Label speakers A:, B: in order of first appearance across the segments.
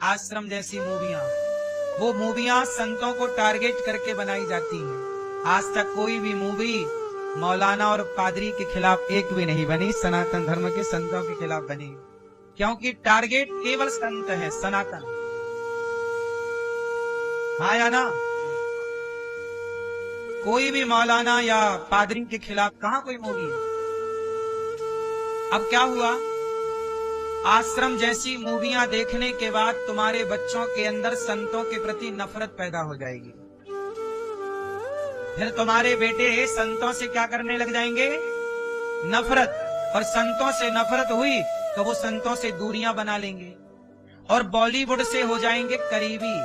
A: आश्रम जैसी मूवियां, वो मूवियां संतों को टारगेट करके बनाई जाती हैं। आज तक कोई भी मूवी मौलाना और पादरी के खिलाफ एक भी नहीं बनी, सनातन धर्म के संतों के खिलाफ बनी, क्योंकि टारगेट केवल संत है, सनातन। हाँ या ना? कोई भी मौलाना या पादरी के खिलाफ कहां कोई मूवी है। अब क्या हुआ, आश्रम जैसी मूवियां देखने के बाद तुम्हारे बच्चों के अंदर संतों के प्रति नफरत पैदा हो जाएगी। फिर तुम्हारे बेटे संतों से क्या करने लग जाएंगे? नफरत। और संतों से नफरत हुई तो वो संतों से दूरियां बना लेंगे और बॉलीवुड से हो जाएंगे करीबी।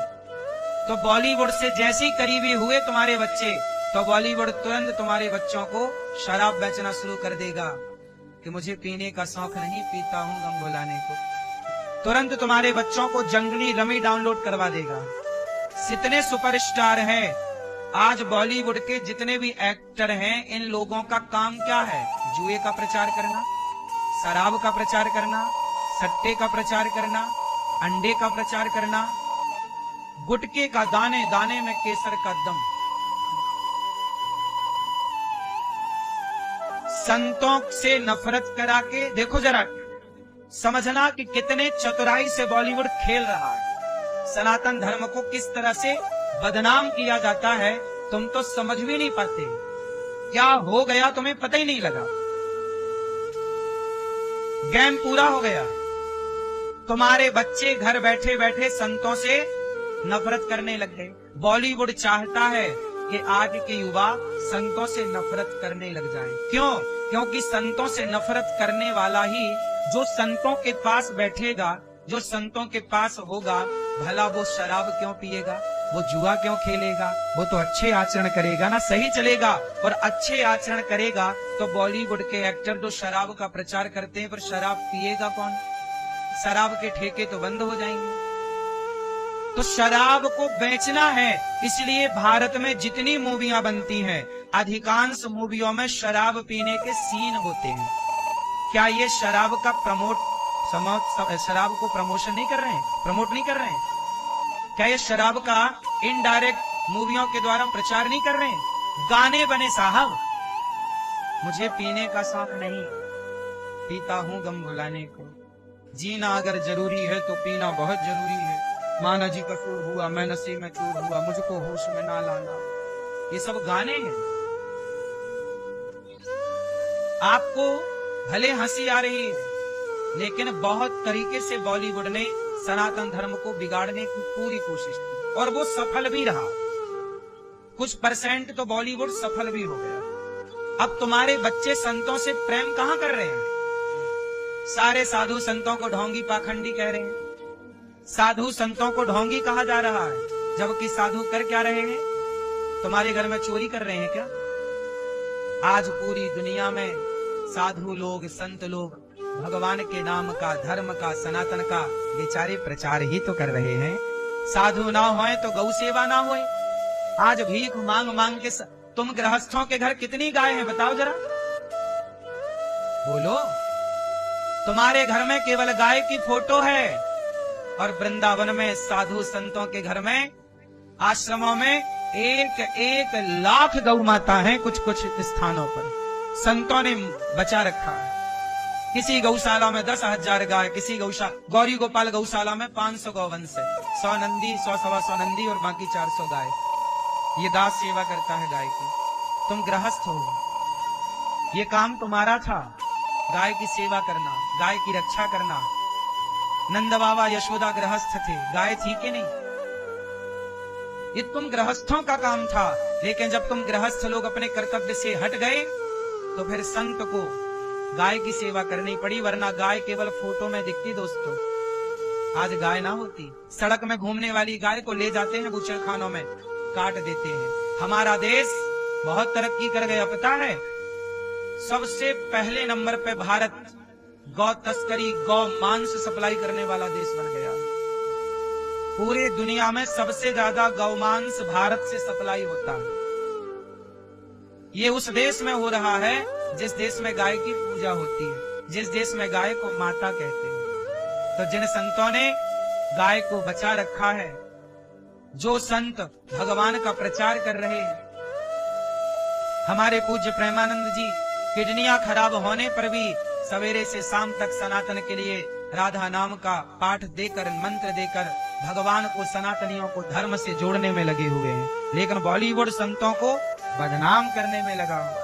A: तो बॉलीवुड से जैसे ही करीबी हुए तुम्हारे बच्चे, तो बॉलीवुड तुरंत तुम्हारे बच्चों को शराब बेचना शुरू कर देगा कि मुझे पीने का शौक नहीं, पीता हूं गम भुलाने को। तुरंत तुम्हारे बच्चों को जंगली रमी डाउनलोड करवा देगा। जितने सुपरस्टार हैं आज बॉलीवुड के, जितने भी एक्टर हैं, इन लोगों का काम क्या है? जुए का प्रचार करना, शराब का प्रचार करना, सट्टे का प्रचार करना, अंडे का प्रचार करना, गुटके का दाने दाने में केसर का दम। संतों से नफरत करा के देखो जरा, समझना कि कितने चतुराई से बॉलीवुड खेल रहा है। सनातन धर्म को किस तरह से बदनाम किया जाता है, तुम तो समझ भी नहीं पाते। क्या हो गया तुम्हें पता ही नहीं लगा। गेम पूरा हो गया। तुम्हारे बच्चे घर बैठे बैठे संतों से नफरत करने लग गए। बॉलीवुड चाहता है कि आज के युवा संतों से नफरत करने लग जाएं। क्यों? क्योंकि संतों से नफरत करने वाला ही जो संतों के पास बैठेगा, जो संतों के पास होगा, भला वो शराब क्यों पिएगा, वो जुआ क्यों खेलेगा? वो तो अच्छे आचरण करेगा ना, सही चलेगा। और अच्छे आचरण करेगा तो बॉलीवुड के एक्टर जो शराब का प्रचार करते हैं, पर शराब पिएगा कौन? शराब के ठेके तो बंद हो जाएंगे। तो शराब को बेचना है, इसलिए भारत में जितनी मूवियां बनती हैं, अधिकांश मूवियों में शराब पीने के सीन होते हैं। क्या ये शराब का शराब को प्रमोशन नहीं कर रहे हैं, प्रमोट नहीं कर रहे हैं? क्या ये शराब का इनडायरेक्ट मूवियों के द्वारा प्रचार नहीं कर रहे हैं? गाने बने साहब, मुझे पीने का शौक नहीं, पीता हूं गम भुलाने को। जीना अगर जरूरी है तो पीना बहुत जरूरी है। माना जी कसूर हुआ, मैं नशे में चूर हुआ, मुझको होश में ना लाना। ये सब गाने हैं। आपको भले हंसी आ रही है, लेकिन बहुत तरीके से बॉलीवुड ने सनातन धर्म को बिगाड़ने की पूरी कोशिश की और वो सफल भी रहा। कुछ परसेंट तो बॉलीवुड सफल भी हो गया। अब तुम्हारे बच्चे संतों से प्रेम कहां कर रहे हैं? सारे साधु संतों को ढोंगी पाखंडी कह रहे हैं। साधु संतों को ढोंगी कहा जा रहा है, जबकि साधु कर क्या रहे हैं? तुम्हारे घर में चोरी कर रहे हैं क्या? आज पूरी दुनिया में साधु लोग, संत लोग भगवान के नाम का, धर्म का, सनातन का बेचारे प्रचार ही तो कर रहे हैं। साधु ना होए तो गौ सेवा ना होए। आज भीख मांग मांग के तुम गृहस्थों के घर कितनी गाय हैं बताओ जरा, बोलो। तुम्हारे घर में केवल गाय की फोटो है और वृंदावन में साधु संतों के घर में, आश्रमों में 1-1 गौ माता है। कुछ कुछ स्थानों पर संतों ने बचा रखा है। किसी गौशाला में 10,000 गाय, किसी गौरी गोपाल गौशाला में 500 गौवंश है, 100 नंदी, 100-125 नंदी और बाकी 400 गाय। ये दास सेवा करता है गाय की। तुम गृहस्थ हो, ये काम तुम्हारा था, गाय की सेवा करना, गाय की रक्षा करना। नंद बाबा यशोदा गृहस्थ थे, गाय थी कि नहीं? ये तुम गृहस्थों का काम था। लेकिन जब तुम गृहस्थ लोग अपने कर्तव्य से हट गए तो फिर संत को गाय की सेवा करनी पड़ी, वरना गाय केवल फोटो में दिखती। दोस्तों, आज गाय ना होती। सड़क में घूमने वाली गाय को ले जाते हैं बूचड़खानों में, काट देते हैं। हमारा देश बहुत तरक्की कर गया, पता है? सबसे पहले नंबर पे भारत गौ तस्करी, गौ मांस सप्लाई करने वाला देश बन गया। पूरे दुनिया में सबसे ज्यादा गौ मांस भारत से सप्लाई होता है। ये उस देश में हो रहा है जिस देश में गाय की पूजा होती है, जिस देश में गाय को माता कहते हैं। तो जिन संतों ने गाय को बचा रखा है। जो संत भगवान का प्रचार कर रहे हैं, हमारे पूज्य प्रेमानंद जी किडनियां खराब होने पर भी सवेरे से शाम तक सनातन के लिए राधा नाम का पाठ देकर, मंत्र देकर भगवान को, सनातनियों को धर्म से जोड़ने में लगे हुए हैं। लेकिन बॉलीवुड संतों को बदनाम करने में लगा हुआ।